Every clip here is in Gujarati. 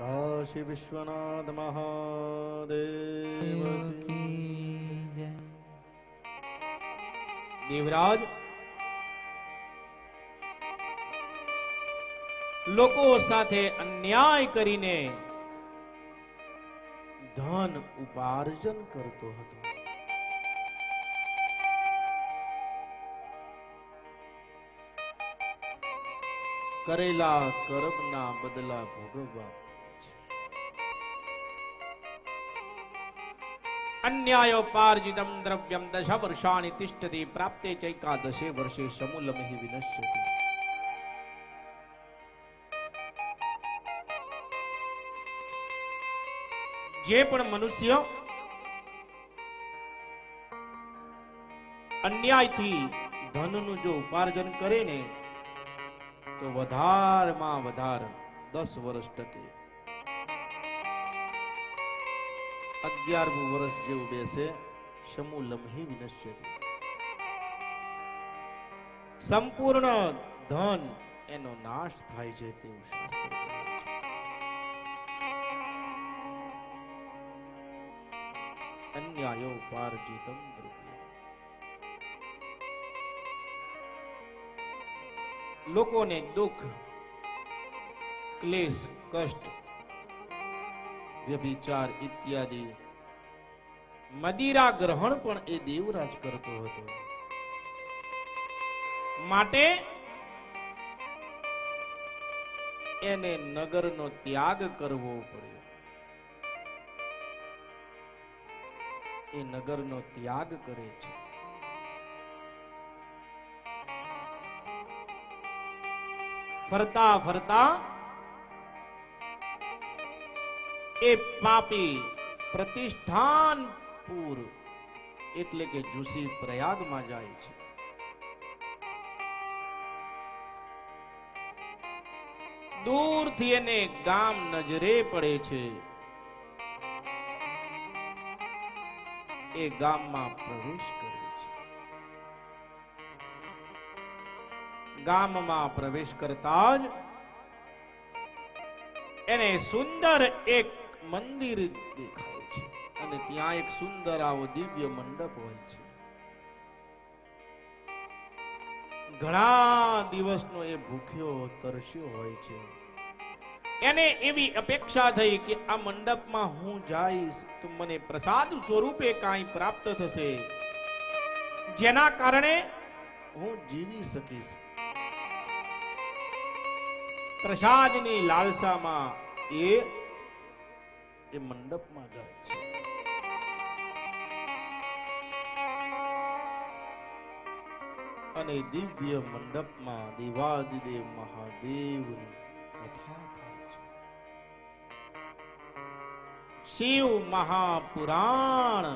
કાશી વિશ્વનાથ મહાદેવ કી જય. દેવરાજ, લોકો સાથે અન્યાય કરીને ધન ઉપાર્જન કરતો હતો. કરેલા કર્મના બદલા ભોગવવા. અન્યાયોપાર્જિતમ દ્રવ્યમ દશ વર્ષાણિ તિષ્ઠતિ પ્રાપ્તે ચૈકાદશે વર્ષે સમૂલમહિ વિનશ્યતિ. જે પણ મનુષ્ય અન્યાયથી ધનનું જો ઉપાર્જન કરે ને તો વધારમાં વધારે 10 વર્ષ ટકે. 11મું વર્ષ જેવું બેસે સમૂલમહિ વિનશ્યતિ. સંપૂર્ણ ધન એનો નાશ થાય છે તેવું શાસ્ત્ર કહે છે. અન્યાયોપાર્જિતમ દ્રવ્યમ. લોકોને દુઃખ, ક્લેશ, કષ્ટ, વ્યભિચાર ઇત્યાદિ મદિરા ગ્રહણ પણ એ દેવરાજ કરતો હતો. માટે એને નગરનો ત્યાગ કરવો પડ્યો. એ નગરનો ત્યાગ કરે છે. ફરતા ફરતા એ પાપી પ્રતિષ્ઠાનપુર એટલે કે જુસી પ્રયાગમાં જાય છે. દૂરથી એને ગામ નજરે પડે છે. એ ગામમાં પ્રવેશ કરે છે. ગામમાં પ્રવેશ કરતા જ એને સુંદર એક મંદિર દેખાય છે અને ત્યાં એક સુંદર આવો દિવ્ય મંડપ હોય છે. ઘણા દિવસનો એ ભૂખ્યો તરસ્યો હોય છે. એને એવી અપેક્ષા થઈ કે આ મંડપમાં હું જઈશ તો મને પ્રસાદ સ્વરૂપે કાંઈ પ્રાપ્ત થશે, જેના કારણે હું જીવી શકીશ. પ્રસાદની લાલસામાં એ મંડપમાં જાય છે. અને દિવ્ય મંડપમાં દેવાદિદેવ મહાદેવની કથા થાય છે. શિવ મહાપુરાણ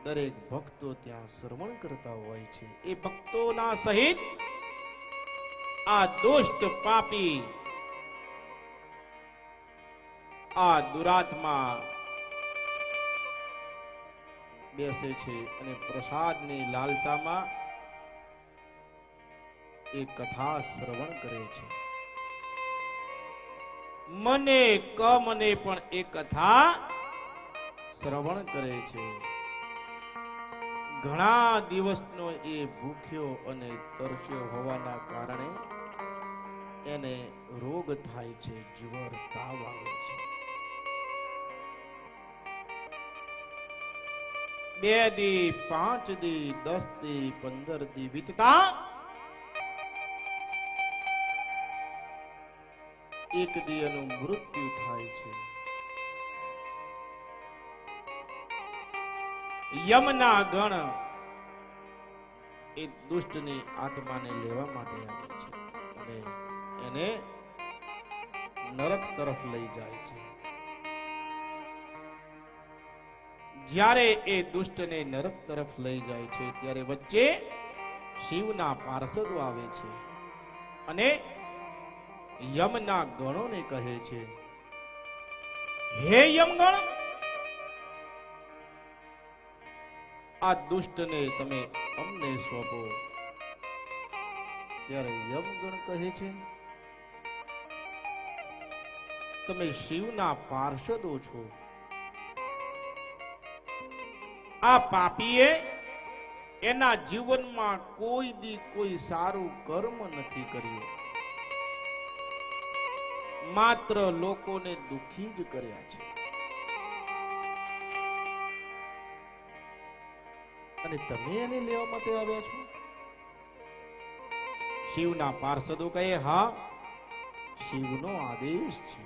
દરેક ભક્તો ત્યાં શ્રવણ કરતા હોય છે. એ ભક્તોના સહિત આ દુષ્ટ પાપી, આ દુરાત્મા બેસે છે અને પ્રસાદની લાલસામાં એ કથા શ્રવણ કરે છે. મને પણ એ કથા શ્રવણ કરે છે. ઘણા દિવસનો એ ભૂખ્યો અને તરસ્યો હોવાના કારણે એને રોગ થાય છે, જ્વર, તાવ આવે છે. 2 દી, 5 દી, 10 દી, 15 દી વીતતા એક દી એનું મૃત્યુ થાય છે. યમના ગણ એ દુષ્ટની આત્માને લેવા માટે આવે છે અને એને નરક તરફ લઈ જાય છે. જ્યારે એ દુષ્ટને નરક તરફ લઈ જાય છે ત્યારે વચ્ચે શિવના પાર્ષદો આવે છે અને યમના ગણોને કહે છે, હે યમગણ, આ દુષ્ટને તમે અમને સોંપો. ત્યારે યમગણ કહે છે, તમે શિવના પાર્ષદો છો. આ પાપીએ એના જીવનમાં કોઈ દી કોઈ સારું કર્મ નથી કર્યું, માત્ર લોકોને દુખી જ કર્યા છે. અને તમે એને લેવા માટે આવ્યા છો? શિવના પાર્ષદો કહે, હા, શિવનો આદેશ છે.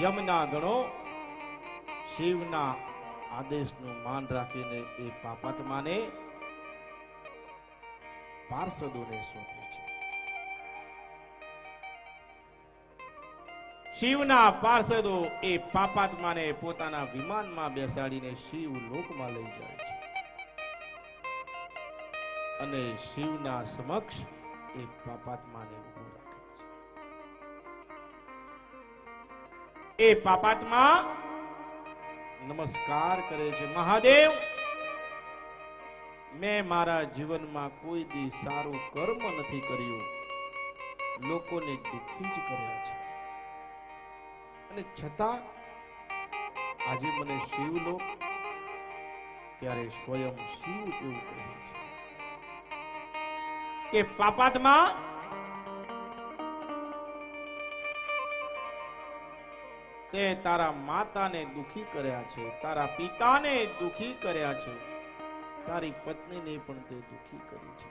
યમના ગણો શિવના આદેશનું માન રાખીને એ પાપાત્માને પાર્ષદોને સોંપે છે. શિવના પાર્ષદો એ પાપાત્માને પોતાના વિમાનમાં બેસાડીને શિવ લોકમાં લઈ જાય છે અને શિવના સમક્ષ એ પાપાત્માને ઉભો રાખે છે. એ પાપાત્મા નમસ્કાર કરે છે. મહાદેવ, મેં મારા જીવનમાં કોઈ દી સારું કર્મ નથી કર્યું, લોકોને દુખી જ કર્યા છે, અને છતાં આજે મને શિવલોક, ત્યારે સ્વયં શિવ એવું કહે છે કે પાપાત્મા, તે તારા માતાને દુખી કર્યા છે, તારા પિતાને દુખી કર્યા છે, તારી પત્નીને પણ તે દુખી કરી છે,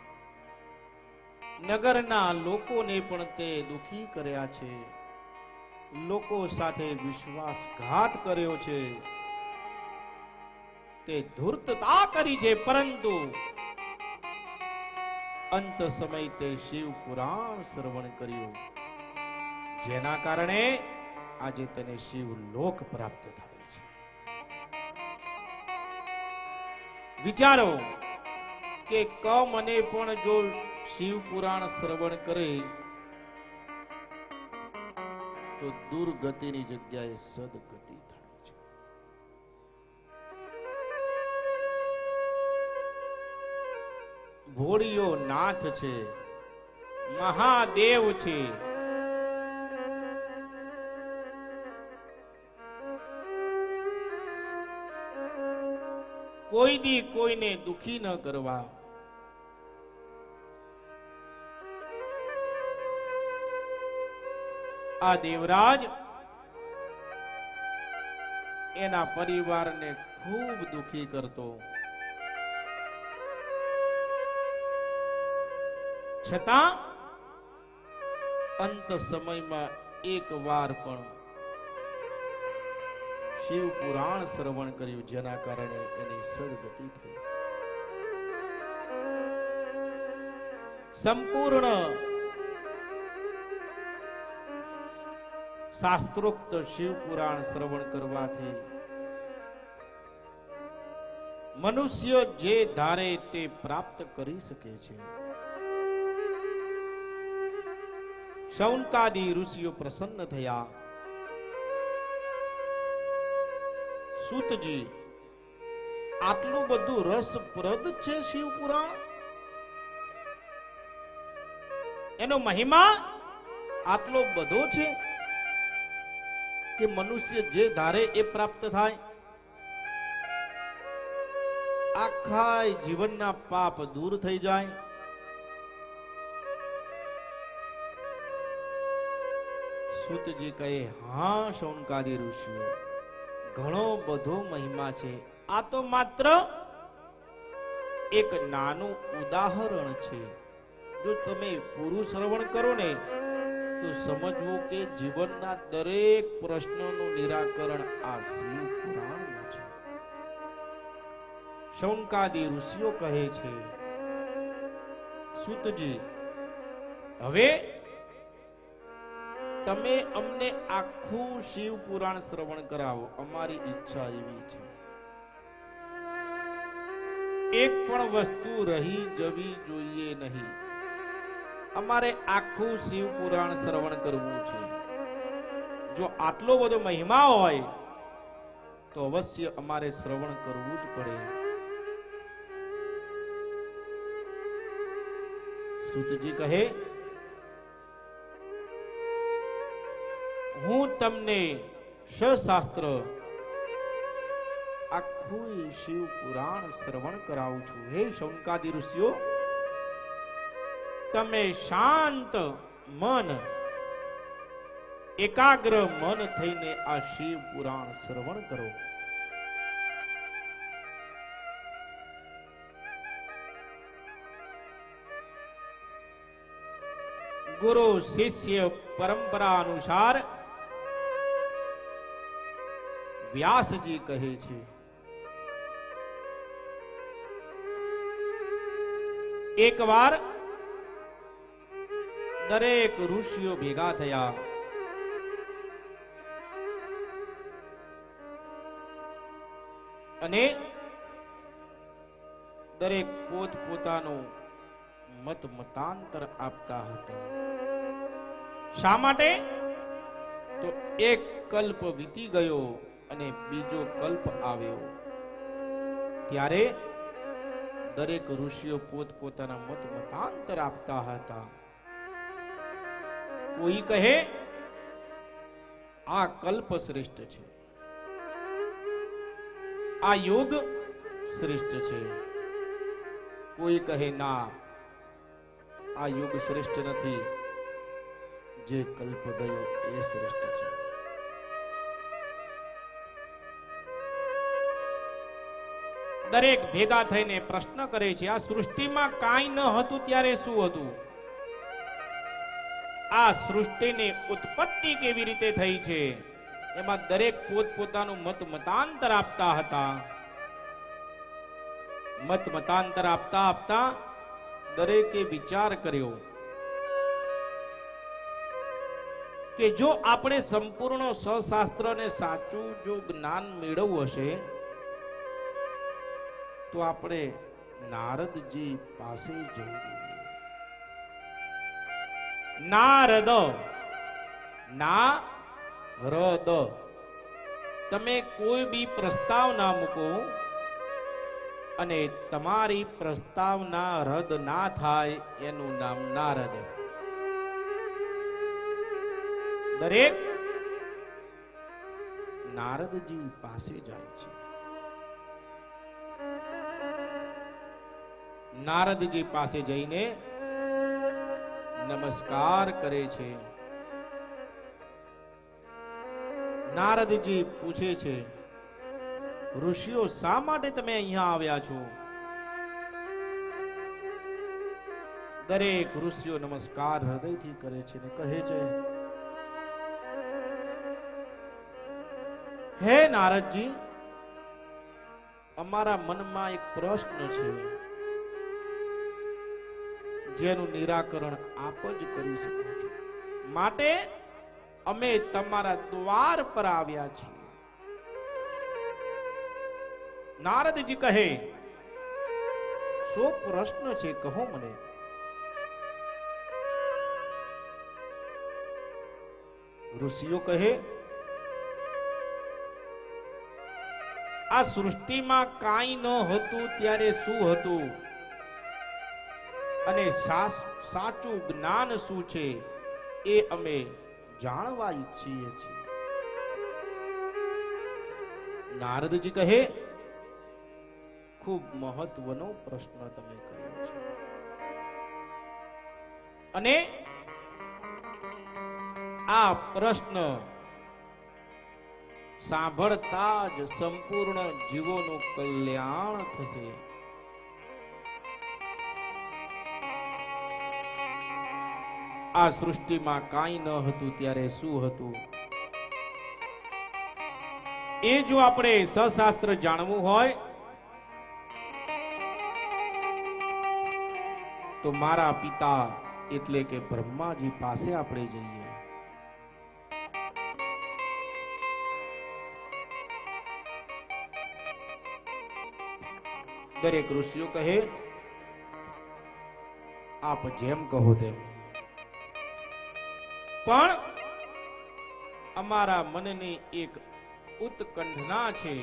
નગરના લોકોને પણ તે દુખી કર્યા છે, લોકો સાથે વિશ્વાસઘાત કર્યો છે, તે ધૂર્તતા કરી છે, પરંતુ અંત સમય તે શિવ પુરાણ શ્રવણ કર્યું, જેના કારણે આજે તેને શિવ લોક પ્રાપ્ત થાય છે. વિચારો કે મને પણ જો શિવ પુરાણ શ્રવણ કરે તો દુર્ગતિની જગ્યાએ સદગતિ થાય છે. ભોળિયો નાથ છે, મહાદેવ છે, કોઈ દી કોઈને દુખી ન કરવા, આ દેવરાજ એના પરિવારને ખૂબ દુખી કરતો, છતાં અંત સમયમાં એક વાર પણ શિવ પુરાણ શ્રવણ કર્યું, જેના કારણે એની સદગતિ થઈ. સંપૂર્ણ શાસ્ત્રોક્ત શિવ પુરાણ શ્રવણ કરવાથી મનુષ્ય જે ધારે તે પ્રાપ્ત કરી શકે છે. શૌનકાદી ઋષિઓ પ્રસન્ન થયા. સૂતજી, આટલું બધું રસપ્રદ છે શિવ પુરાણ, એનો મહિમા આટલો બધો છે કે મનુષ્ય જે ધારે એ પ્રાપ્ત થાય. આખા જીવનના પાપ દૂર થઈ જાય. સૂતજી કહે, હા શૌનકાદી ઋષિઓ, ઘણો બધો મહિમા છે. આ તો માત્ર એક નાનું ઉદાહરણ છે. જો તમે પૂરું શ્રવણ કરો ને તો સમજવું કે જીવનના દરેક પ્રશ્નોનું નિરાકરણ આ શિવ પુરાણમાં છે. શૌનકાદી ઋષિઓ કહે છે, સૂતજી, હવે તમે અમને આખું શિવ પુરાણ શ્રવણ કરાવો, અમારી ઈચ્છા એવી છે. એક પણ વસ્તુ રહી જવી જોઈએ નહીં. અમારે આખું શિવ પુરાણ શ્રવણ કરવું છે. જો આટલો બધો મહિમા હોય તો અવશ્ય અમારે શ્રવણ કરવું જ પડે. સૂતજી કહે, હું તમને શાસ્ત્ર આખું શિવ પુરાણ શ્રવણ કરાવું છું. હે શૌનકાદિ ઋષિઓ, તમે શાંત મન એકાગ્ર મન થઈને આ શિવ પુરાણ શ્રવણ કરો. ગુરુ શિષ્ય પરંપરા અનુસાર વ્યાસજી કહે છે, એકવાર દરેક ઋષિઓ ભેગા થયા અને દરેક પોત પોતાનું મત મતાંતર આપતા હતા. શા માટે? તો એક કલ્પ વીતી ગયો અને બીજો કલ્પ આવ્યો. ત્યારે દરેક ઋષિઓ પોત પોતાના મત મતાંતર આપતા હતા. કોઈ કહે આ કલ્પ શ્રેષ્ઠ છે, આ યુગ શ્રેષ્ઠ છે. કોઈ કહે ના, આ યુગ શ્રેષ્ઠ નથી, જે કલ્પ ગયો એ શ્રેષ્ઠ છે. દરેક ભેગા થઈને પ્રશ્ન કરે છે, આ સૃષ્ટિમાં કાંઈ ન હતું ત્યારે શું હતું? આ સૃષ્ટિની ઉત્પત્તિ કેવી રીતે થઈ છે? એમાં દરેક પોતપોતાનું મત મતાંતર આપતા હતા. મત મતાંતર આપતા આપતા દરેકે વિચાર કર્યો કે જો આપણે સંપૂર્ણ સશાસ્ત્ર ને સાચું જો જ્ઞાન મેળવવું હશે તો આપણે નારદજી પાસે જવું જોઈએ. નારદ, નારદ, તમે કોઈ બી પ્રસ્તાવ ના મૂકો અને તમારી પ્રસ્તાવના રદ ના થાય એનું નામ નારદ. દરેક નારદજી પાસે જાય છે. નારદજી પાસે જઈને નમસ્કાર કરે છે. નારદજી પૂછે છે, ઋષિઓ શા માટે તમે અહીંયા આવ્યા છો? દરેક ઋષિઓ નમસ્કાર હૃદયથી કરે છે ને કહે છે, હે નારદજી, અમારા મનમાં એક પ્રશ્ન છે જેનું નિરાકરણ આપ જ કરી શકો છો, માટે અમે તમારા દ્વાર પર આવ્યા છીએ. નારદજી કહે, શો પ્રશ્ન છે, કહો મને. ઋષિઓ કહે, આ સૃષ્ટિમાં કાંઈ ન હતું ત્યારે શું હતું અને સાચું જ્ઞાન શું છે એ અમે જાણવા ઈચ્છીએ છીએ. નારદજી કહે, ખૂબ મહત્વનો પ્રશ્ન તમે કર્યો છે અને આ પ્રશ્ન સાંભળતા જ સંપૂર્ણ જીવોનું કલ્યાણ થશે. આ સૃષ્ટિમાં કાંઈ ન હતું ત્યારે શું હતું એ જો આપણે સશાસ્ત્ર જાણવું હોય તો મારા પિતા એટલે કે બ્રહ્માજી પાસે આપણે જઈએ. દરેક ઋષિઓ કહે, આપ જેમ કહો તેમ, પણ અમારા મનની એક ઉત્કંઠના છે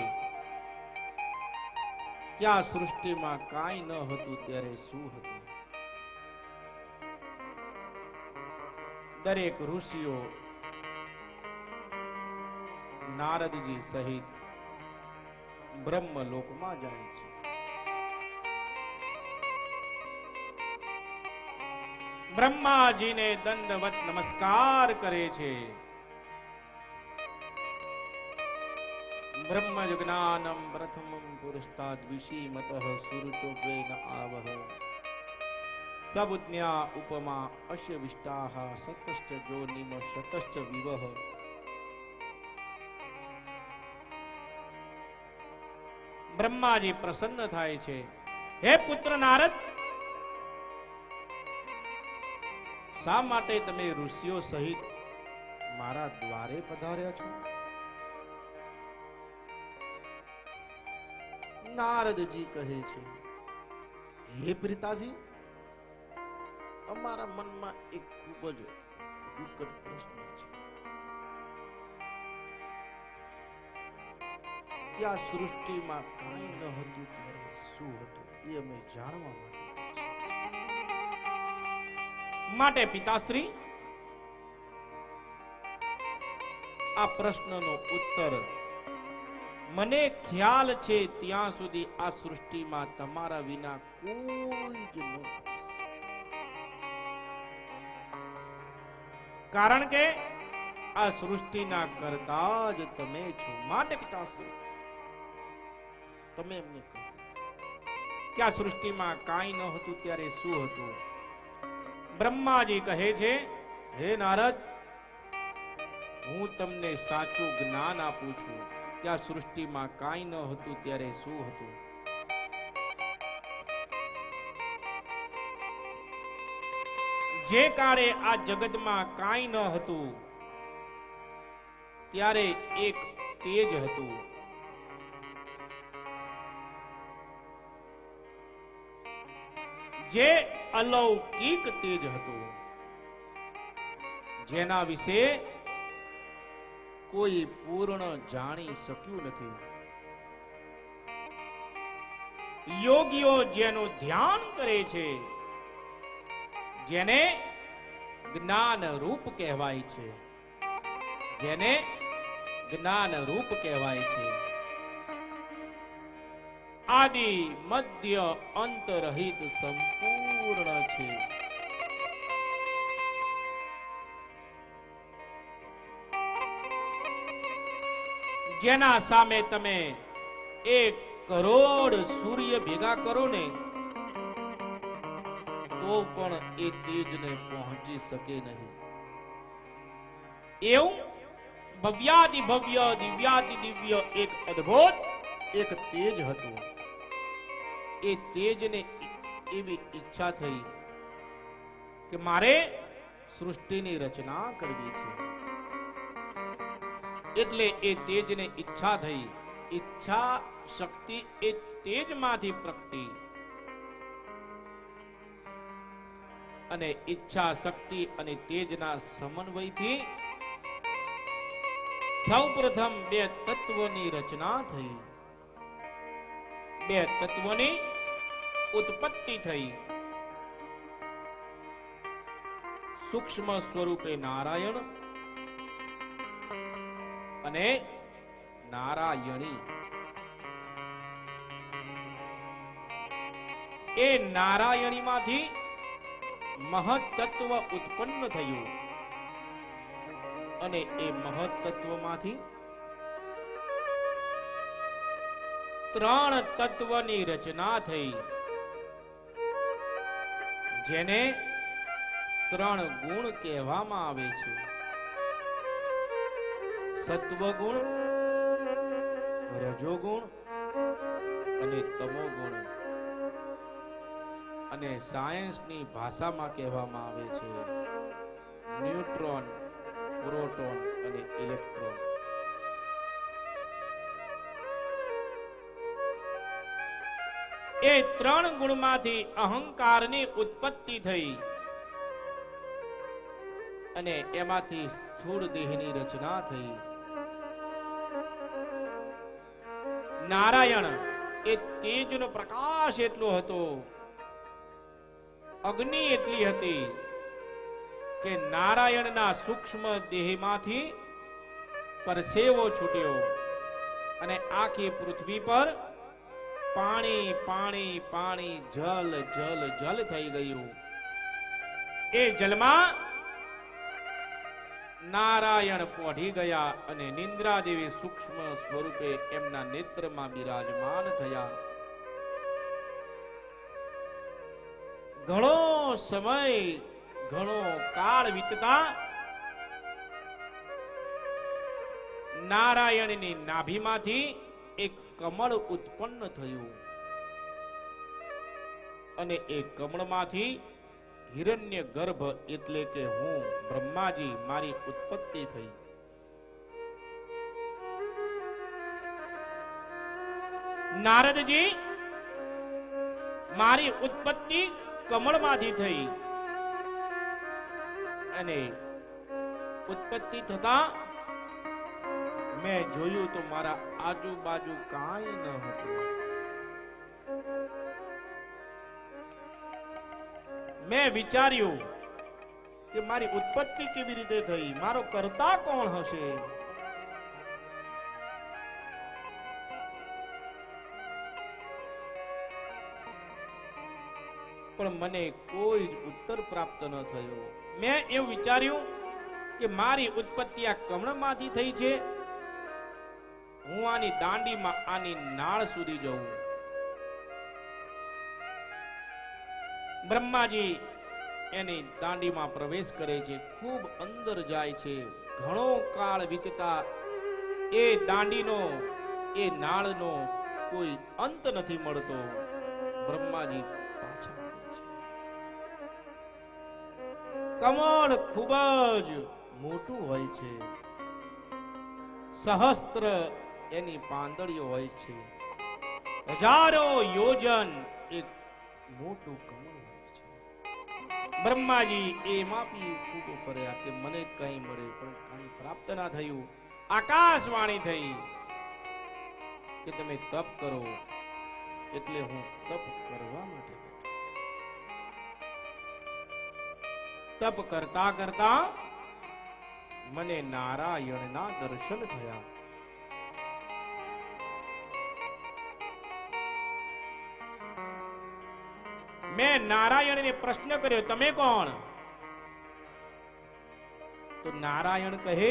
કે આ સૃષ્ટિમાં કાંઈ ન હતું ત્યારે શું હતું. દરેક ઋષિઓ નારદજી સહિત બ્રહ્મલોકમાં જાય છે. બ્રહ્માજીને દંડવત નમસ્કાર કરે છે. બ્રહ્મ જ્ઞાનમ પ્રથમમ પુરસ્તાદ વિષીમતઃ સુરુચોગ્વેન આવહ સબુજ્ઞા ઉપમા અશ્ય વિષ્ટાહ સતશ્ચ જોનિમ શતશ્ચ વિવહ. બ્રહ્માજી પ્રસન્ન થાય છે. હે પુત્ર નારદ, શા માટે તમે ઋષિઓ સહિત મારા દ્વારે પધાર્યા છો? નારદજી કહે છે, હે પિતાજી, અમારા મનમાં એક ખૂબ જ દુઃખદ પ્રશ્ન છે કે આ સૃષ્ટિમાં કાંઈ ન હતું ત્યારે શું હતું એ અમે જાણવા માટે પિતાશ્રી, આ પ્રશ્નનો ઉત્તર મને ખ્યાલ છે ત્યાં સુધી આ સૃષ્ટિમાં તમારા વિના કોઈ જ ન હોય. કારણ કે આ સૃષ્ટિના કર્તા જ તમે છો. માટે પિતાશ્રી, તમે એમને કહો કે આ સૃષ્ટિમાં કાંઈ ન હતું ત્યારે શું હતું? બ્રહ્માજી કહે છે, હે નારદ, હું તમને સાચું જ્ઞાન આપું છું કે આ સૃષ્ટિમાં કાંઈ ન હતું ત્યારે શું હતું. જે કાળે આ જગતમાં કાંઈ ન હતું ત્યારે એક તેજ હતું. જે અલૌકિક તેજ હતું, જેના વિશે કોઈ પૂર્ણ જાણી શક્યું નથી. યોગીઓ જેનું ધ્યાન કરે છે, જેને જ્ઞાન રૂપ કહેવાય છે, જેને જ્ઞાન રૂપ કહેવાય છે. આદિ મધ્ય અંત રહિત સંપૂર્ણ છે. જેના સામે તમે 1 કરોડ સૂર્ય ભેગા કરો ને તો પણ એ તેજને પહોંચી શકે નહીં. એવું ભવ્યાદિ ભવ્ય દિવ્યાદિ દિવ્ય એક અદ્ભુત એક તેજ હતું. એ તેજને એવી ઈચ્છા થઈ કે મારે સૃષ્ટિની રચના કરવી છે. એટલે એ તેજને ઈચ્છા થઈ. ઈચ્છા શક્તિ એ તેજમાંથી પ્રગટી અને ઈચ્છા શક્તિ અને તેજના સમન્વયથી સૌપ્રથમ 2 તત્વોની રચના થઈ. 2 તત્વોની ઉત્પત્તિ થઈ. સૂક્ષ્મ સ્વરૂપે નારાયણ અને નારાયણી. એ નારાયણીમાંથી મહત્તત્વ ઉત્પન્ન થયું અને એ મહત્તત્વમાંથી 3 તત્વની રચના થઈ, જેને 3 ગુણ કહેવામાં આવે છે. સત્વગુણ, રજોગુણ અને તમોગુણ. અને સાયન્સની ભાષામાં કહેવામાં આવે છે ન્યુટ્રોન, પ્રોટોન અને ઇલેક્ટ્રોન. એ 3 ગુણમાંથી અહંકારની ઉત્પત્તિ થઈ અને એમાંથી સ્થૂળ દેહની રચના થઈ. નારાયણ એ તેજનો પ્રકાશ એટલો હતો, અગ્નિ એટલી હતી કે નારાયણના સૂક્ષ્મ દેહમાંથી પરસેવો છૂટ્યો અને આખી પૃથ્વી પર પાણી પાણી પાણી જલ જલ જલ થઈ ગયું. એ જલમાં નારાયણ પોઢી ગયા અને નિંદ્રા દેવી સૂક્ષ્મ સ્વરૂપે એમના નેત્રમાં બિરાજમાન થયા. ઘણો સમય ઘણો કાળ વીતતા નારાયણની નાભીમાંથી એક કમળ ઉત્પન્ન થયું અને એ કમળમાંથી હિરણ્ય ગર્ભ એટલે કે હું બ્રહ્માજી મારી ઉત્પત્તિ થઈ. નારદજી મારી ઉત્પત્તિ કમળમાંથી થઈ અને ઉત્પત્તિ થતા મેં જોયું તો મારા આજુબાજુ કાંઈ ન હતું. મેં વિચાર્યું કે મારી ઉત્પત્તિ કેવી રીતે થઈ, મારો કર્તા કોણ હશે. પણ મને કોઈ જ ઉત્તર પ્રાપ્ત ન થયો. મેં એવું વિચાર્યું કે મારી ઉત્પત્તિ આ કમળમાંથી થઈ છે, હું આની દાંડીમાં આની નાળ સુધી જઉં. બ્રહ્માજી એની દાંડીમાં પ્રવેશ કરે છે, ખૂબ અંદર જાય છે. ઘણો કાળ વીતતા એ દાંડીનો એ નાળનો કોઈ અંત નથી મળતો. બ્રહ્માજી પાછા આવે છે. કમળ ખૂબ જ મોટું હોય છે, સહસ્ત્ર એની પાંદડીઓ હોય છે, હજારો યોજન એક મોટું કમળ હોય છે. બ્રહ્માજી એમાં બી ખૂબ ફર્યા કે મને કઈ મળે, પણ કઈ પ્રાપ્ત ના થયું. આકાશવાણી થઈ કે તમે તપ કરો, એટલે હું તપ કરવા માટે તપ કરતા કરતા મને નારાયણના દર્શન થયા. મેં નારાયણને પ્રશ્ન કર્યો, તમે કોણ? તો નારાયણ કહે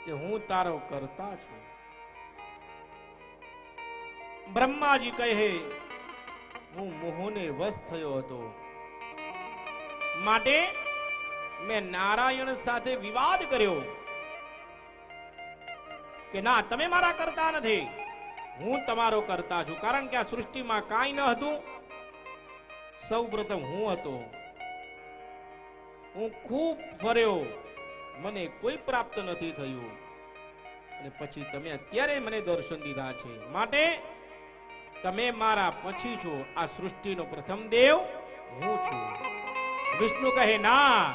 કે હું તારો કર્તા છું. બ્રહ્માજી કહે હું મોહને વશ થયો હતો, માટે મેં નારાયણ સાથે વિવાદ કર્યો કે ના, તમે મારા કર્તા નથી, હું તમારો કર્તા છું. કારણ કે આ સૃષ્ટિમાં કાંઈ ન હતું, સૌ પ્રથમ હું હતો. હું ખૂબ ફર્યો, મને કોઈ પ્રાપ્ત નથી થયું, અને પછી તમે અત્યારે મને દર્શન દીધા છે, માટે તમે મારા પછી છો. આ સૃષ્ટિનો પ્રથમ દેવ હું છું. વિષ્ણુ કહે ના,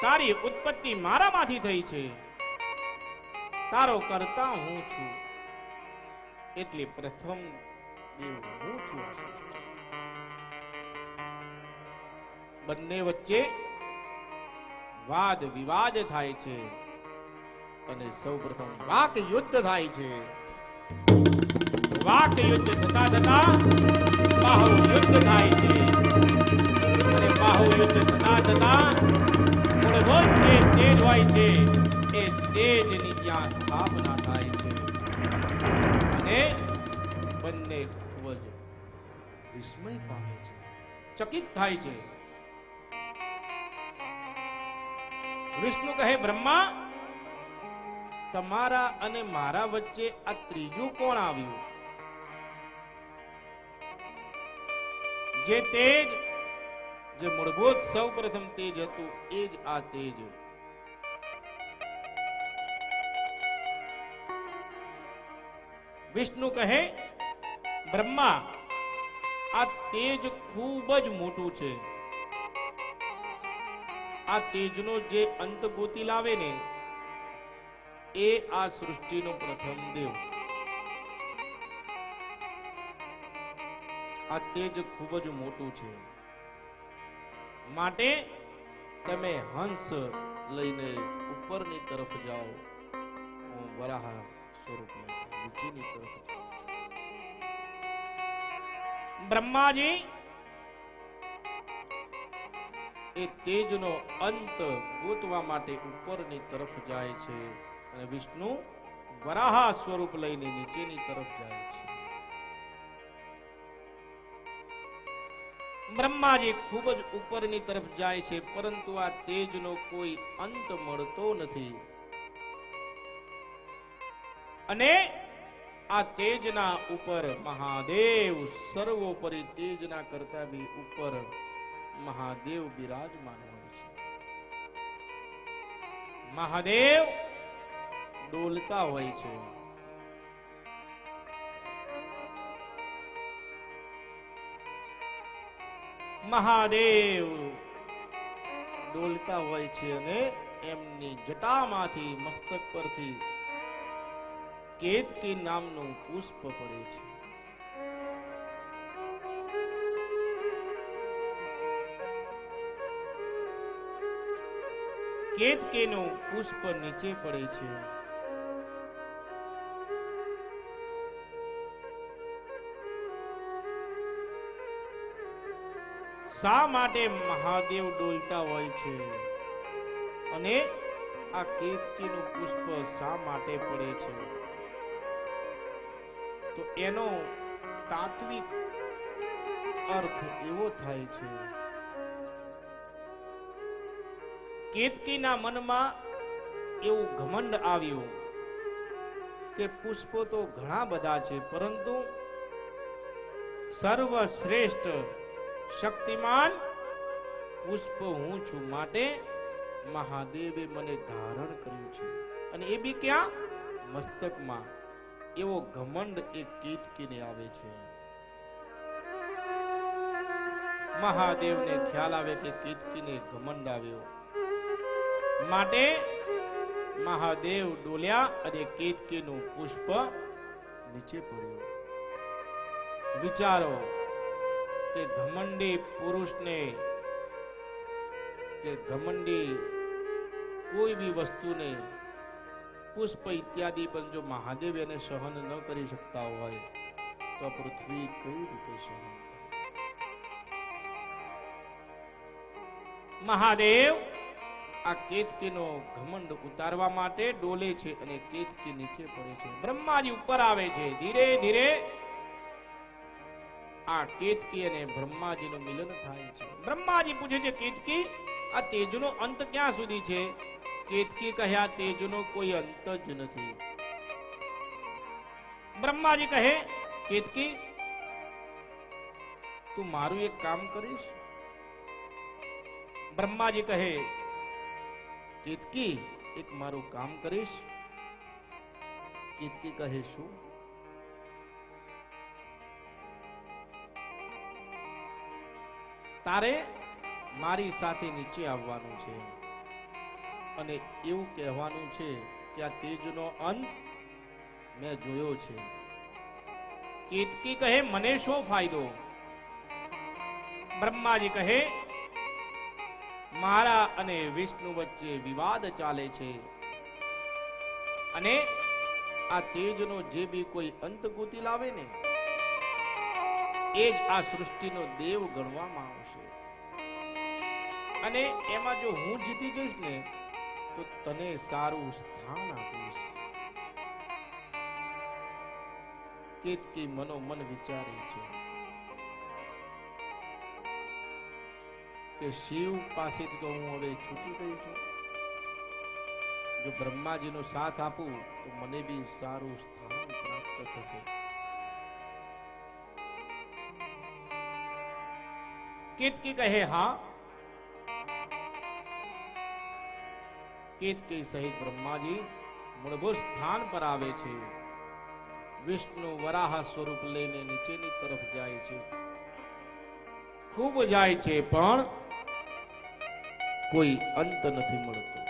તારી ઉત્પત્તિ મારામાંથી થઈ છે, તારો કર્તા હું છું, એટલે પ્રથમ દેવ હું છું. બંને વચ્ચે વાદ વિવાદ થાય છે અને સૌપ્રથમ વાક યુદ્ધ થાય છે. વાક યુદ્ધ થતા થતા બાહુ યુદ્ધ થાય છે અને બાહુ યુદ્ધ થતા થતા મૂળભૂત જે તેજ હોય છે એ તેજની ત્યાં સ્થાપના થાય છે અને બંને ખૂબ જ વિસ્મય પામે છે, ચકિત થાય છે. વિષ્ણુ કહે બ્રહ્મા, તમારા અને મારા વચ્ચે આ ત્રીજું કોણ આવ્યું? જે તેજ, જે મૂળભૂત સૌ પ્રથમ તેજ હતું, એ જ આ તેજ. વિષ્ણુ કહે બ્રહ્મા, આ તેજ ખૂબ જ મોટું છે. આ તેજનો જે અંત ગોતી લાવે ને, એ આ સૃષ્ટિનો પ્રથમ દેવ. આ તેજ ખૂબ જ મોટું છે, માટે તમે હંસ લઈને ઉપરની તરફ જાઓ, હું વરાહ સ્વરૂપ નીચેની તરફ જાઉં છું. બ્રહ્માજી એ તેજનો અંત ગોતવા માટે ઉપરની તરફ જાય છે અને વિષ્ણુ વરાહ સ્વરૂપ લઈને નીચેની તરફ જાય છે. બ્રહ્માજી ખૂબ જ ઉપરની તરફ જાય છે, પરંતુ આ તેજનો કોઈ અંત મળતો નથી અને આ તેજના ઉપર મહાદેવ સર્વોપરી તેજના કરતા બી ઉપર મહાદેવ બિરાજમાન હોય છે. મહાદેવ ડોલતા હોય છે. મહાદેવ ડોલતા હોય છે અને એમની જટામાંથી મસ્તક પરથી કેતકી નામનું પુષ્પ પડે છે. કેતકીનું પુષ્પ નીચે પડે છે. શા માટે મહાદેવ ડોલતા હોય છે અને આ કેતકીનું પુષ્પ શા માટે પડે છે? તો એનો તાત્વિક અર્થ એવો થાય છે, કેતકીના મનમાં એવું ઘમંડ આવ્યું કે પુષ્પો તો ઘણા બધા છે, પરંતુ સર્વશ્રેષ્ઠ શક્તિમાન પુષ્પ હું છું, માટે મહાદેવે મને ધારણ કર્યું છે અને એ બી ક્યાં? મસ્તકમાં. એવો ઘમંડ એક કેતકીને આવે છે. મહાદેવને ખ્યાલ આવે કે કેતકીને ઘમંડ આવ્યો, માટે મહાદેવ ડોલ્યા અને કેતકીનું પુષ્પ નીચે પડ્યું. વિચારો કે ઘમંડી પુરુષને કે ઘમંડી કોઈ બી વસ્તુને પુષ્પ ઇત્યાદિ પણ જો મહાદેવ એને સહન ન કરી શકતા હોય તો પૃથ્વી કઈ રીતે સહન કરે? મહાદેવ આ કેતકીનો ઘમંડ ઉતારવા માટે ડોલે છે અને કેતકી નીચે પડે છે. બ્રહ્માજી ઉપર આવે છે. ધીરે ધીરે આ કેતકી અને બ્રહ્માજીનું મિલન થાય છે. બ્રહ્માજી પૂછે છે, કેતકી આ તેજનો અંત ક્યાં સુધી છે? કેતકી કહ્યા, તેજનો કોઈ અંત જ નથી. બ્રહ્માજી કહે, કેતકી તું મારું એક કામ કરીશ? બ્રહ્માજી કહે, કેતકી એક મારું કામ કરીશ? કેતકી કહે, શું? તારે મારી સાથે નીચે આવવાનું છે અને એવું કહેવાનું છે કે આ તેજનો અંત મેં જોયો છે. કેતકી કહે, મને શું ફાયદો? બ્રહ્માજી કહે, મારા અને વિષ્ણુ વચ્ચે વિવાદ ચાલે છે અને આ તેજનો જે બી કોઈ અંત ગોતી લાવે ને એ જ આ સૃષ્ટિનો દેવ ગણવામાં આવશે અને એમાં જો હું જીતી જઈશ ને તો તને સારું સ્થાન આપીશ. કેતકી મનોમન વિચારે છે કે શિવ પાસેથી તો હું હવે છૂટી ગઈ છું. જો બ્રહ્માજીનો સાથ આપું તો મને બી સારું સ્થાન પ્રાપ્ત થશે. કેતકી કહે, હા. કેતકી સહિત બ્રહ્માજી મૂળભૂત સ્થાન પર આવે છે. વિષ્ણુ વરાહ સ્વરૂપ લઈને નીચેની તરફ જાય છે. ખૂબ જાય છે પણ કોઈ અંત નથી મળતો.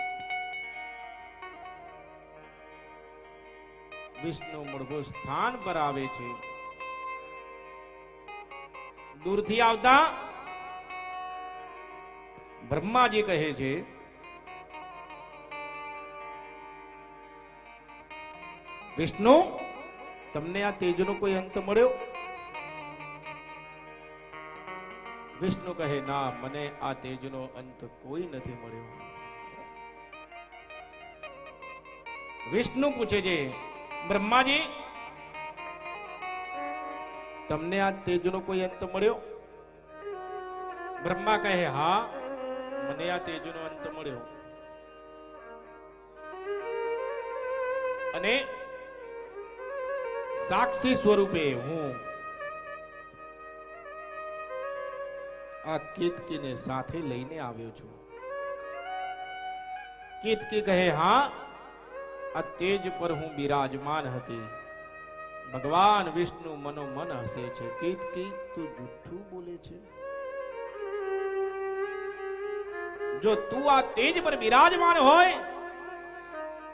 વિષ્ણુ મૂળભૂત સ્થાન પર આવે છે. દૂરથી આવતા બ્રહ્માજી કહે છે, વિષ્ણુ, તમને આ તેજનો કોઈ અંત મળ્યો? વિષ્ણુ કહે, ના, મને આ તેજનો અંત કોઈ નથી મળ્યો. વિષ્ણુ પૂછે છે, બ્રહ્માજી, તમને આ તેજનો કોઈ અંત મળ્યો? બ્રહ્મા કહે, હા, મને આ તેજનો અંત મળ્યો. અને સાક્ષી સ્વરૂપે હું આ કેતકીને સાથે લઈને આવ્યો છું. કેતકી કહે, હા, આ તેજ પર હું બિરાજમાન હતી. ભગવાન વિષ્ણુ મનોમન હસે છે. કેતકી, તું જૂઠું બોલે છે. જો તું આ તેજ પર બિરાજમાન હોય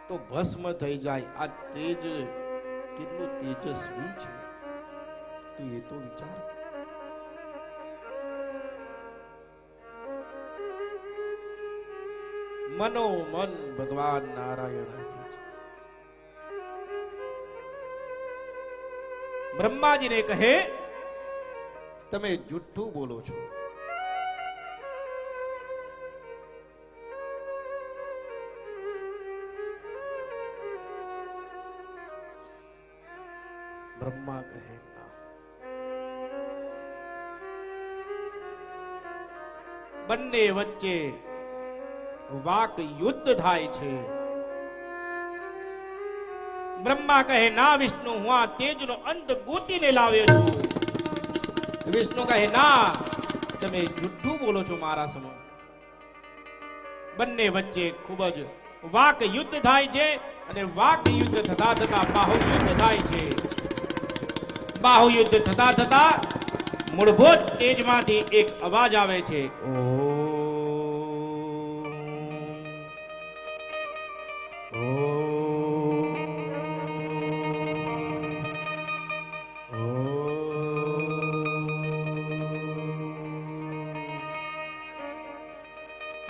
તો ભસ્મ થઈ જાય. આ તેજ કેટલું તેજસ્વી છે, તું એ તો વિચાર. મનોમન ભગવાન નારાયણ હસે છે. બ્રહ્માજીને કહે, તમે જુઠ્ઠું બોલો છો. બ્રહ્મા કહે, ના. બંને વચ્ચે વાક યુદ્ધ થાય છે. બ્રહ્મા કહે, ના વિષ્ણુ, હું આ તેજનો અંત ગોતીને લાવ્યો છું. વિષ્ણુ કહે, ના, તમે જુઠ્ઠું બોલો છો મારા સમો. બંને વચ્ચે ખૂબ જ વાક યુદ્ધ થાય છે. અને વાક યુદ્ધ થતા થતા બાહુ યુદ્ધ થાય છે. બાહુ યુદ્ધ થતા થતા મૂળભૂત તેજમાંથી એક અવાજ આવે છે,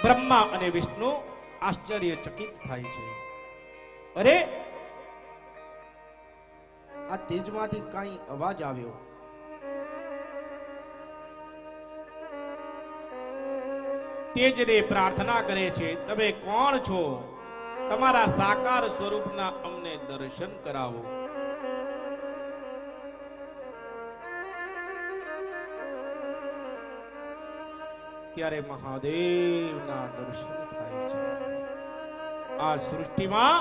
બ્રહ્મા અને વિષ્ણુ આશ્ચર્યચકિત થાય છે. અરે, આ તેજમાંથી કઈ અવાજ આવ્યો. તેજને પ્રાર્થના કરે છે, તમે કોણ છો? તમારા સાકાર સ્વરૂપના અમને દર્શન કરાવો. ત્યારે મહાદેવના દર્શન થાય છે. આ સૃષ્ટિમાં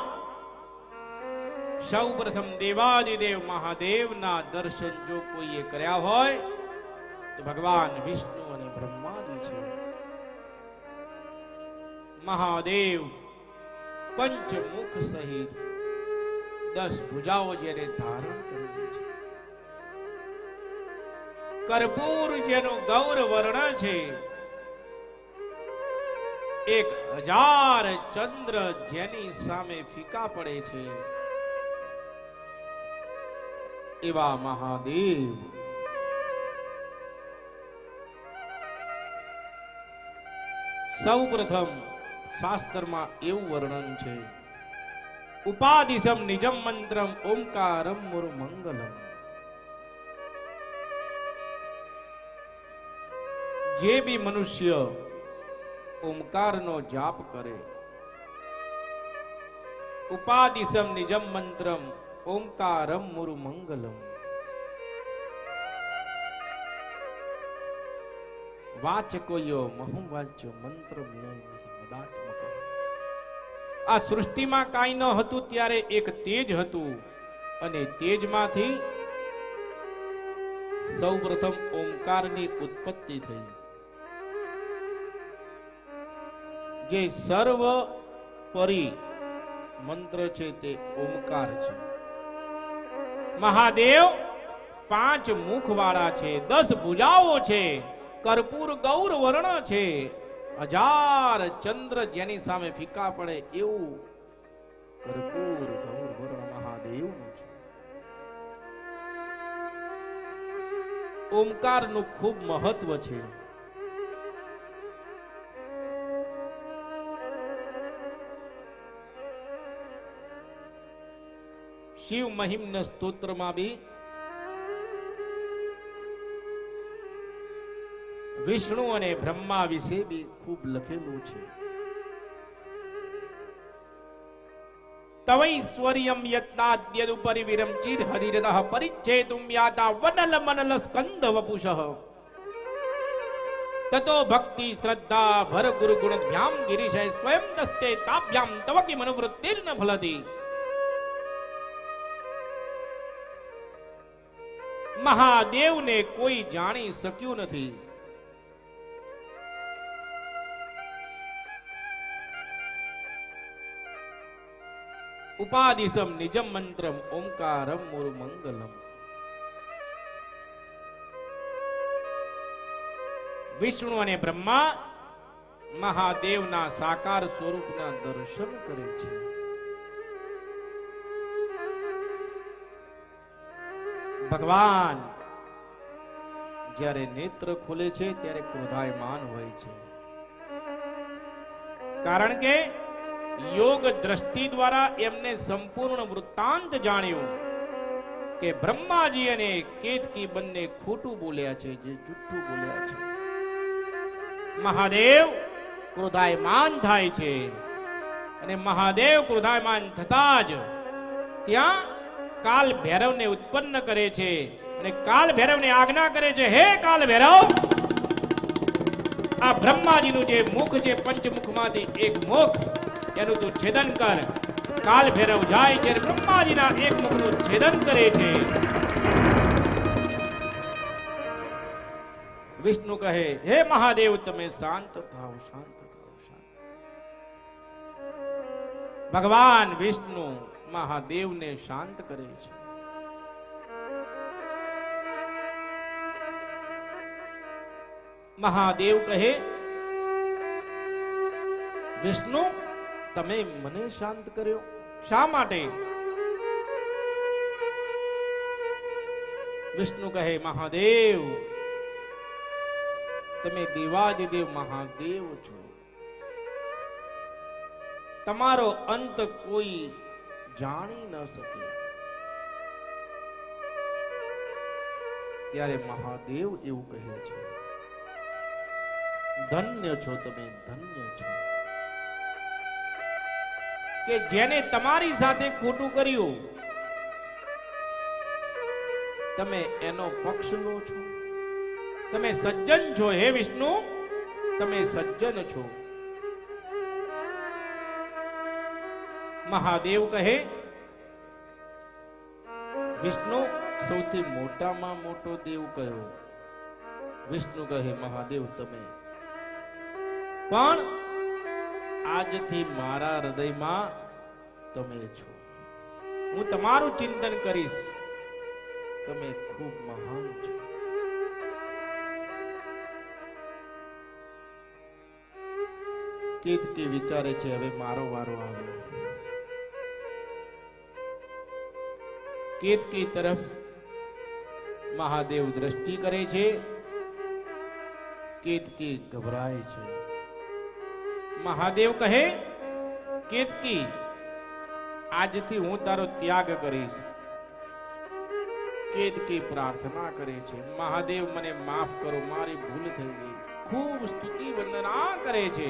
સૌ પ્રથમ દેવાદિદેવ મહાદેવના દર્શન જો કોઈએ કર્યા હોય તો ભગવાન વિષ્ણુ અને બ્રહ્માજી છે. મહાદેવ પંચમુખ સહિત 10 ભુજાઓ જેને ધારણ કરેલી છે. કર્પૂર જેનું ગૌર વર્ણ છે. 1000 ચંદ્ર જેની સામે ફીકા પડે છે. એવા મહાદેવ સૌ પ્રથમ શાસ્ત્રમાં એવું વર્ણન છે, ઉપાદિશમ નિજમ મંત્રમ ઓમકારમ મુરુમંગલમ. જે બી મનુષ્ય ઓમકારનો જાપ કરે, ઉપાદિશમ નિજમ મંત્રમ ઓમકારમ મુરુમંગલમ, વાચકોયો મહું વાચ્ય મંત્ર મદાત્મક. આ સૃષ્ટિમાં કાંઈ ન હતું ત્યારે એક તેજ હતું અને તેજમાંથી સૌ પ્રથમ ઓમકારની ઉત્પત્તિ થઈ. જે સર્વ પરી મંત્ર છે તે ઓમકાર છે. મહાદેવ 5 મુખ વાળા છે, 10 ભુજાઓ છે, કર્પૂર ગૌર વર્ણ છે, 1000 ચંદ્ર જેની સામે ફીકા પડે એવું કર્પૂર ગૌર વર્ણ મહાદેવનું છે. ઓમકારનું ખૂબ મહત્વ છે. શિવ મહિમ્ન સ્તોત્રમાં બી વિષ્ણુ અને બ્રહ્મા વિશે બી ખૂબ લખેલું છે. તવૈશ્વર્યમ યત્નાદ્યદુપરી વિરમચિર હરિરદઃ પરિચ્છેતુમ યાતા વનલ મનલ સ્કંદ વપુષઃ તતો ભક્તિ શ્રદ્ધા ભર ગુરુ ગુણભ્યામ ગિરીશય સ્વયં તસ્તે તાભ્યામ તવ કિ મનુવૃત્તિર્ન ફલતિ. મહાદેવને કોઈ જાણી શક્યું નથી. ઉપાધિસમ નિજમ મંત્રમ ઓમકારમ મુરુમંગલમ. વિષ્ણુ અને બ્રહ્મા મહાદેવના સાકાર સ્વરૂપના દર્શન કરે છે. ભગવાન જ્યારે નેત્ર ખુલે છે ત્યારે ક્રોધાયમાન હોય છે. કારણ કે યોગ દ્રષ્ટિ દ્વારા એમને સંપૂર્ણ વૃત્તાંત જાણ્યું કે બ્રહ્માજી અને કેતકી બંને ખોટું બોલ્યા છે, જે જુઠ્ઠું બોલ્યા છે. મહાદેવ ક્રોધાયમાન થાય છે અને મહાદેવ ક્રોધાયમાન થતા જ ત્યાં કાલ ભૈરવને ઉત્પન્ન કરે છે અને કાલ ભૈરવને આજ્ઞા કરે છે, હે કાલ ભૈરવ, આ બ્રહ્માજીનું જે મુખ છે પંચમુખમાંથી એક મુખ એનું તું છેદન કર. કાલ ભૈરવ જાય છે અને બ્રહ્માજીના એક મુખનું છેદન કરે છે. વિષ્ણુ કહે, હે મહાદેવ, તમે શાંત થાઓ, શાંત થાઓ, શાંત. ભગવાન વિષ્ણુ મહાદેવને શાંત કરે છે. મહાદેવ કહે, વિષ્ણુ, તમે મને શાંત કર્યો, શા માટે? વિષ્ણુ કહે, મહાદેવ, તમે દેવાદિદેવ મહાદેવ છો. તમારો અંત કોઈ જાણી ન શકે. ત્યારે મહાદેવ એવું કહે છે, ધન્ય છો તમે, ધન્ય છો કે જેને તમારી સાથે ખોટું કર્યું તમે એનો પક્ષ લો છો. તમે સજ્જન છો. હે વિષ્ણુ, તમે સજ્જન છો. મહાદેવ કહે, વિષ્ણુ, સૌથી મોટામાં મોટો દેવ કયો? વિષ્ણુ કહે, મહાદેવ તમે. પણ આજથી મારા હૃદયમાં તમે છો. હું તમારું ચિંતન કરીશ. તમે ખૂબ મહાન છો. કેતકી વિચારે છે, હવે મારો વારો આવ્યો. કેતકી તરફ મહાદેવ દ્રષ્ટિ કરે છે. કેતકી ગભરાય છે. મહાદેવ કહે, કેતકી, આજથી હું તારો ત્યાગ કરીશ. કેતકી પ્રાર્થના કરે છે, મહાદેવ, મને માફ કરો, મારી ભૂલ થઈ ગઈ. ખૂબ સ્તુતિ વંદના કરે છે.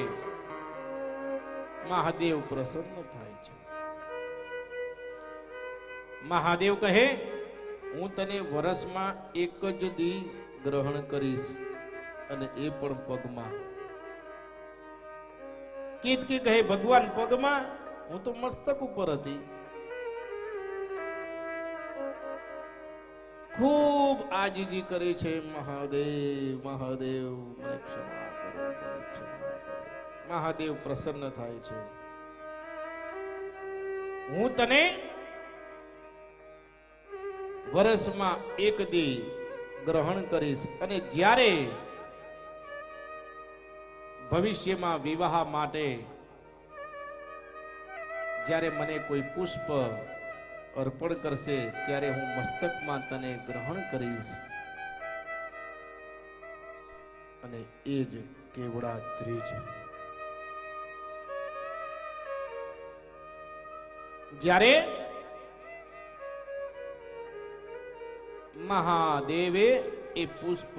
મહાદેવ પ્રસન્ન થાય છે. મહાદેવ કહે, હું તને વર્ષમાં એક જ દી ગ્રહણ કરીશ, અને એ પણ પગમાં. કેતકી કહે, ભગવાન, પગમાં? હું તો મસ્તક ઉપર હતી. ખૂબ આજીજી કરી છે. મહાદેવ, મહાદેવ, મને ક્ષમા કરો, મને ક્ષમા કરો. મહાદેવ પ્રસન્ન થાય છે. હું તને વર્ષમાં એક દી ગ્રહણ કરીશ, અને જ્યારે ભવિષ્યમાં વિવાહ માટે જ્યારે મને કોઈ પુષ્પ અર્પણ કરશે ત્યારે હું મસ્તકમાં તને ગ્રહણ કરીશ, અને એ જ કેવડા ત્રીજ. જ્યારે મહાદેવે એ પુષ્પ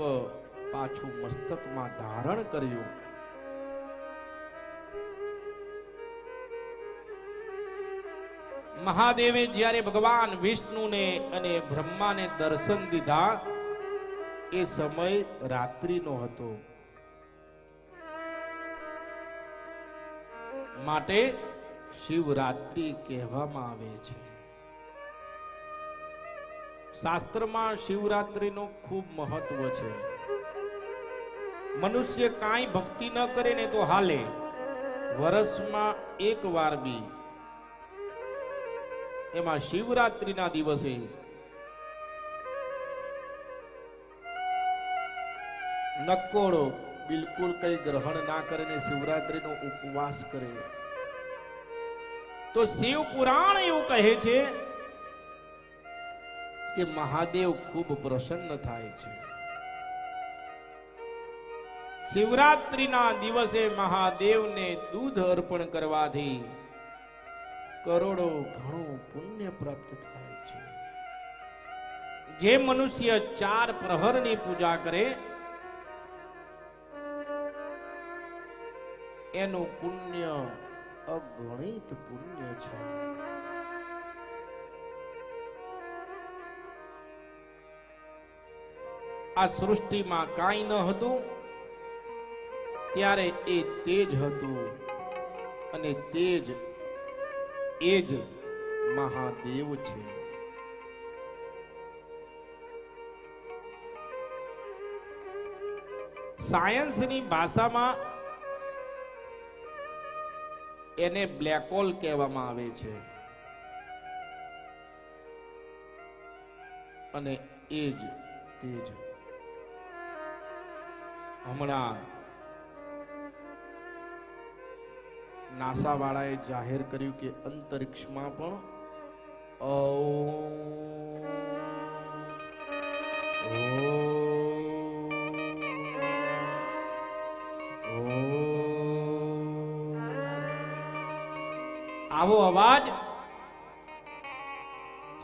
પાછું મસ્તકમાં ધારણ કર્યું. મહાદેવે જ્યારે ભગવાન વિષ્ણુને અને બ્રહ્માને દર્શન દીધા એ સમય રાત્રિનો હતો. માટે શિવરાત્રિ કહેવામાં આવે છે. શાસ્ત્રમાં શિવરાત્રિનું ખૂબ મહત્વ છે. મનુષ્ય કાંઈ ભક્તિ ન કરે ને તો હાલે, વર્ષમાં એક વાર બી, એમાં શિવરાત્રિના દિવસે નકોડો બિલકુલ કઈ ગ્રહણ ના કરે ને શિવરાત્રિનો ઉપવાસ કરે તો શિવ પુરાણ એવું કહે છે કે મહાદેવ ખૂબ પ્રસન્ન થાય છે. શિવરાત્રિના દિવસે મહાદેવને દૂધ અર્પણ કરવાથી કરોડો ઘણું પુણ્ય પ્રાપ્ત થાય છે. જે મનુષ્ય 4 પ્રહરની પૂજા કરે એનું પુણ્ય અગણિત પુણ્ય છે. આ સૃષ્ટિમાં કાંઈ ન હતું ત્યારે એ તેજ હતું અને તેજ એ જ મહાદેવ છે. સાયન્સની ભાષામાં એને બ્લેક હોલ કહેવામાં આવે છે અને એ જ તેજ. હમણાં નાસા વાળાએ જાહેર કર્યું કે અંતરિક્ષમાં પણ આવો અવાજ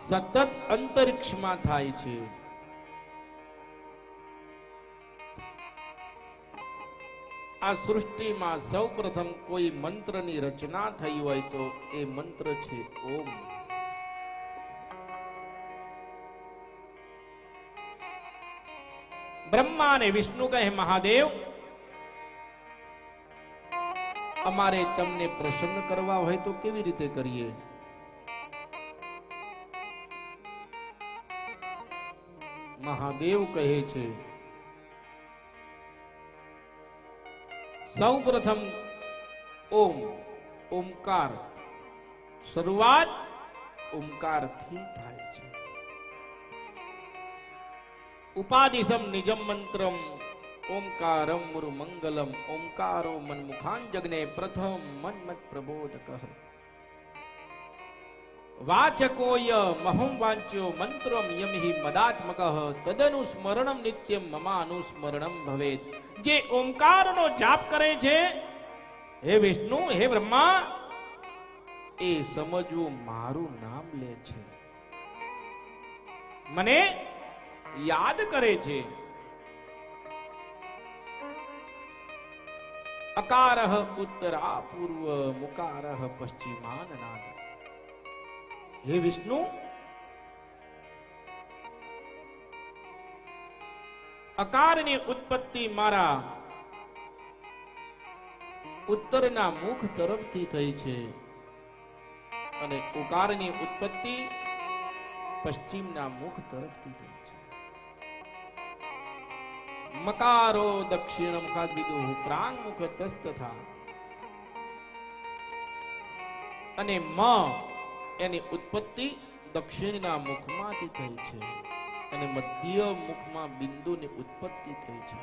સતત અંતરિક્ષમાં થાય છે. આ સૃષ્ટિમાં સૌપ્રથમ કોઈ મંત્રની રચના થઈ હોય તો એ મંત્ર છે ઓમ. બ્રહ્મા અને વિષ્ણુ કહે મહાદેવ અમારે તમને પ્રસન્ન કરવા હોય તો કેવી રીતે કરીએ? મહાદેવ કહે છે સૌ પ્રથમ ઓમ, ઓમકાર, શરૂઆત ઓમકારથી થાય છે. ઉપાધિસમ નિજમ મંત્રમ ઓમકારમ મુરુ મંગલમ ઓમકારો મન્મુખાંજગ્ને પ્રથમ મન્મત પ્રબોધકઃ વાચકોય મહું વાંચ્યો મંત્રમ યમિ મદાત્મકઃ તદનુ સ્મરણમ નિત્યમ મમાનુસ્મરણમ ભવેત. જે ઓમકારનો જાપ કરે છે હે વિષ્ણુ હે બ્રહ્મા એ સમજવું મારું નામ લે છે, મને યાદ કરે છે. અકારઃ ઉત્તરા પૂર્વ મુકારઃ પશ્ચિમાનનાદ. હે વિષ્ણુ અકારની ઉત્પત્તિ મારા ઉત્તરના મુખ તરફથી થઈ છે અને ઉકારની ઉત્પત્તિ પશ્ચિમના મુખ તરફથી થઈ છે. મકારો દક્ષિણ મુખાદ વિદુઃ પ્રાંગ મુખ તસ્તથા. અને મ એની ઉત્પત્તિ દક્ષિણના મુખમાંથી થઈ છે અને મધ્ય મુખમાં બિંદુની ઉત્પત્તિ થઈ છે.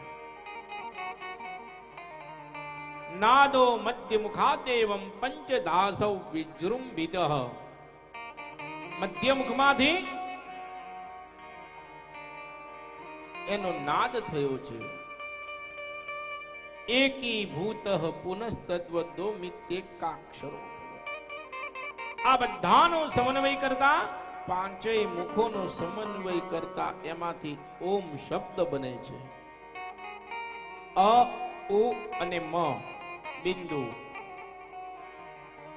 નાદો મધ્ય મુખાદેવમ પંચદાસૌ વિજૃંભિતઃ. મધ્ય મુખમાંથી એનો નાદ થયો છે. એકી ભૂતઃ પુનસ્તત્વદો મિત્યેકાક્ષરો. આ બધાનો સમન્વય કરતા પાંચેય મુખોનો સમન્વય કરતા એમાંથી ઓમ શબ્દ બને છે. અ, ઉ અને મ બિંદુ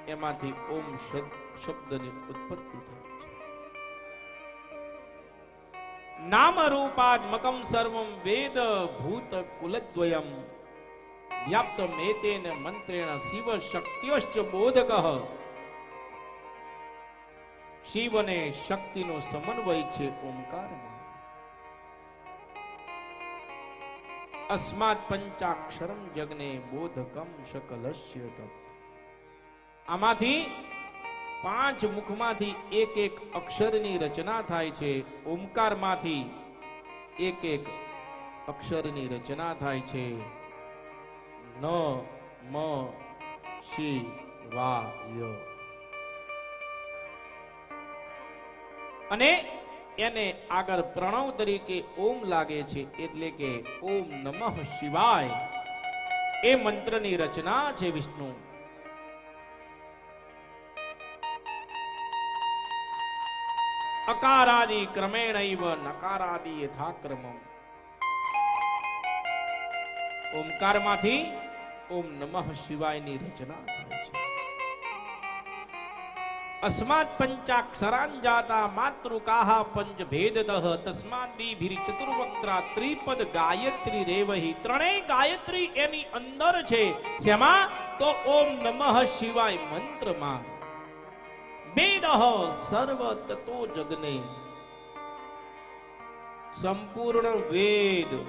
એમાંથી ઓમ શબ્દની ઉત્પત્તિ થાય છે. નામ રૂપાત્મકમ સર્વમ વેદ ભૂત કુલદ્વયમ વ્યાપ્તમેતેન મંત્રેણ શિવ શક્ત્યોશ્ચ બોધકઃ. શિવ અને શક્તિનો સમન્વય છે ઓમકારમાં. અસ્માત પંચાક્ષરમ જગને બોધકમ શકલસ્ય તત્. આમાંથી પાંચ મુખમાંથી એક એક અક્ષરની રચના થાય છે. ઓમકારમાંથી એક એક અક્ષરની રચના થાય છે. ન મ શિવાય. અને એને આગળ પ્રણવ તરીકે ઓમ લાગે છે, એટલે કે ઓમ નમઃ શિવાય એ મંત્રની રચના છે વિષ્ણુ. અકારાદિ ક્રમેણૈવ નકારાદિ યથાક્રમમ. ઓમકારમાંથી ઓમ નમઃ શિવાયની રચના થાય છે. अस्मात् पंचाक्षरान् जाता मातृकाः पंचभेदतः तस्मात् दीभिर चतुर्वक्त्रा त्रिपद गायत्री रेवहि. ત્રણેય ગાયત્રી એની અંદર છે. શેમાં? તો ઓમ નમઃ શિવાય મંત્રમાં. વેદઃ સર્વ તતો જગને. સંપૂર્ણ વેદ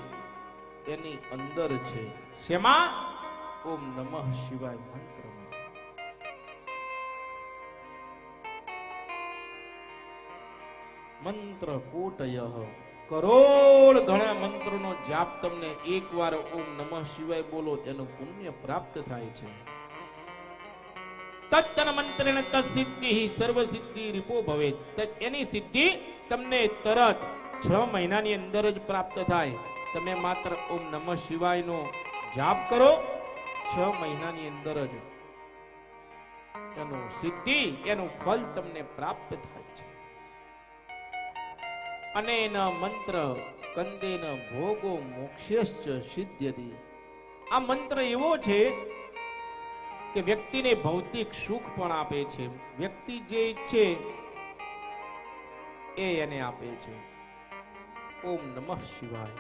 એની અંદર છે. શેમાં? ઓમ નમઃ શિવાય મંત્રમાં. મંત્ર કોટય. કરોડ ઘણા મંત્રનો જાપ તમને એકવાર ઓમ નમઃ શિવાય બોલો એનું પુણ્ય પ્રાપ્ત થાય છે. તત્તન મંત્રેણ તત્સિદ્ધિ સર્વ સિદ્ધિ રીપો ભવેત. એની સિદ્ધિ તમને તરત 6 મહિનાની અંદર જ પ્રાપ્ત થાય. તમે માત્ર ઓમ નમઃ શિવાયનો જાપ કરો, 6 મહિનાની અંદર જ એનું સિદ્ધિ એનું ફળ તમને પ્રાપ્ત થાય છે. અને એના મંત્ર કંદેન ભોગો મોક્ષશ્ચ સિદ્ધ્યતિ. આ મંત્ર એવો છે કે વ્યક્તિને ભૌતિક સુખ પણ આપે છે. વ્યક્તિ જે ઈચ્છે એ એને આપે છે. ઓમ નમઃ શિવાય.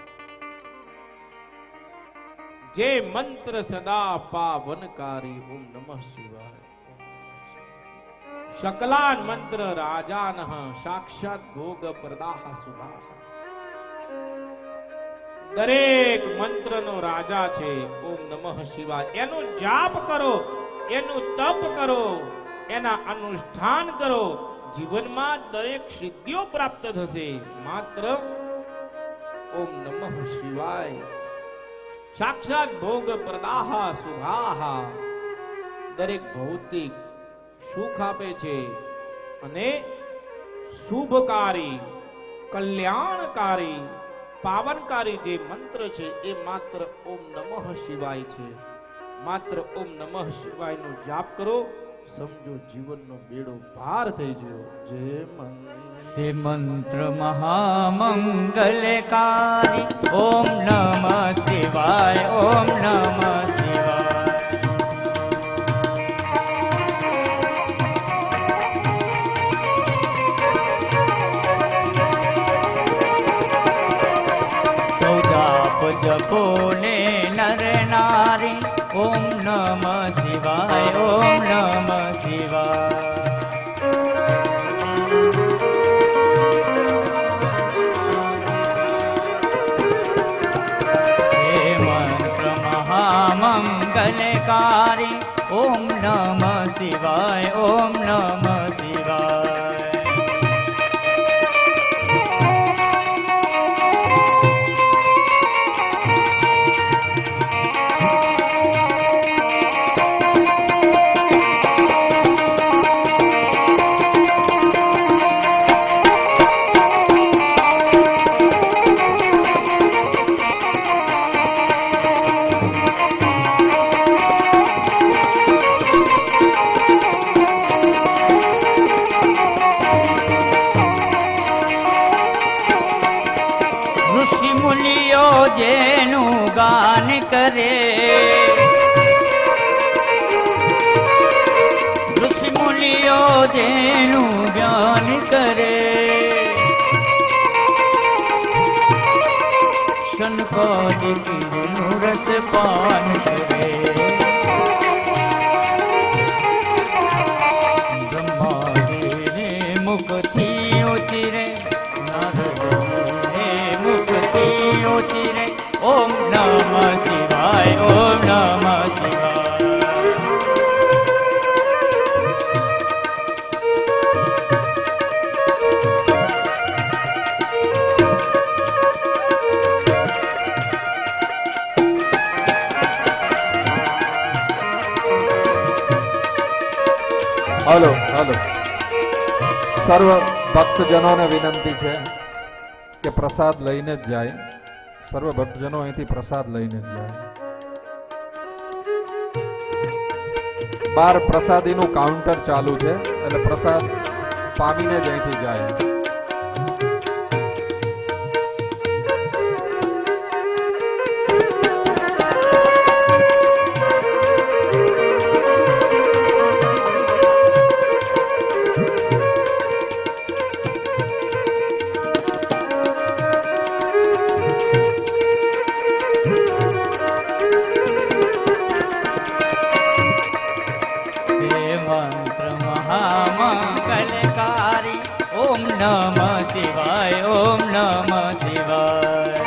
જે મંત્ર સદા પાવનકારી. ઓમ નમઃ શિવાય. શકલાન મંત્ર રાજાનઃ સાક્ષાત ભોગ પ્રદાહ શુભાહ. દરેક મંત્રનો રાજા છે ઓમ નમઃ શિવાય. એનો જાપ કરો, એનું તપ કરો, એના અનુષ્ઠાન કરો, જીવનમાં દરેક સિદ્ધિઓ પ્રાપ્ત થશે. માત્ર ઓમ નમઃ શિવાય. સાક્ષાત ભોગ પ્રદાહ શુભાહ. દરેક ભૌતિક સુખ આપે છે અને શુભકારી, કલ્યાણકારી, પાવનકારી જે મંત્ર છે એ માત્ર ઓમ નમઃ શિવાય છે. માત્ર ઓમ નમઃ શિવાયનો જાપ કરો, સમજો જીવનનો બેડો પાર થઈ ગયો. જય સે મંત્ર મહામંગલકારી. ઓમ નમઃ શિવાય. ઓમ નમઃ શિવાય. જપો ને નર નારી. ઓમ નમઃ શિવાય. ઓમ નમઃ શિવાય. હે મંત્ર મહામંગલકારી. ઓમ નમઃ શિવાય. ઓમ નમઃ શિવાય. કરે ઋષિ મુનિઓ જેનું જ્ઞાન કરે શનકાદિ કીરનું રસ પાન કરે બ્રહ્માજીને મુખથી ઉચીરે નારદજીને મુખથી ઉચીરે ઓમ નમઃ શિવાય ઓમ નમઃ શિવાય હાલો હાલો સર્વ ભક્તજનોને વિનંતી છે કે પ્રસાદ લઈને જ જાય સર્વ ભક્તજનો અહીંથી પ્રસાદ લઈને જ જાય બહાર પ્રસાદીનું કાઉન્ટર ચાલુ છે એટલે પ્રસાદ પામીને જ અહીંથી જાય મંગલકારી ઓમ નમઃ શિવાય ઓમ નમઃ શિવાય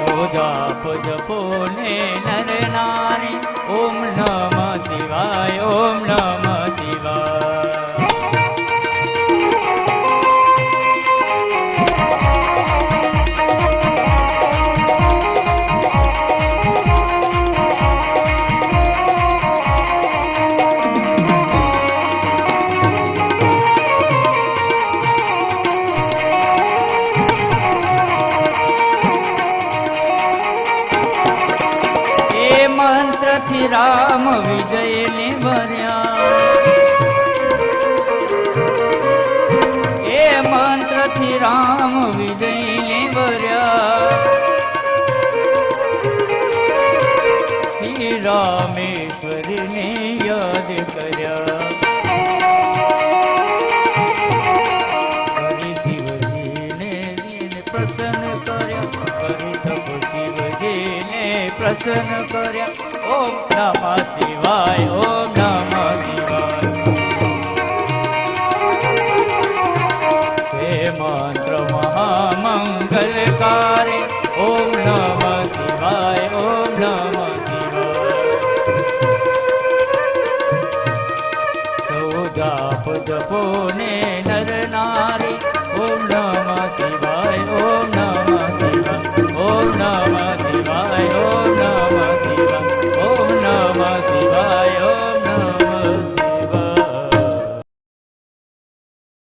રોજાપ જપો ને નર નારી ઓમ નમઃ શિવાય ઓમ નમઃ શિવાય મંત્રથી રામ વિજયને ભર્યા એ મંત્રથી રામ વિજયને ભર્યા શ્રી રામેશ્વરને યાદ કર્યા હરિ શિવજીને પ્રસન્ન કર્યા હરિ તપ શિવજીને પ્રસન્ન કર્યા ઓમ નમઃ શિવાય ઓમ નમઃ શિવાય હે મંત્ર મહામંગલકારી ઓમ નમઃ શિવાય ઓમ નમઃ શિવાય જાપ જપો ને નર નારી ઓમ નમઃ શિવાય ઓમ નમઃ શિવાય ઓમ નમઃ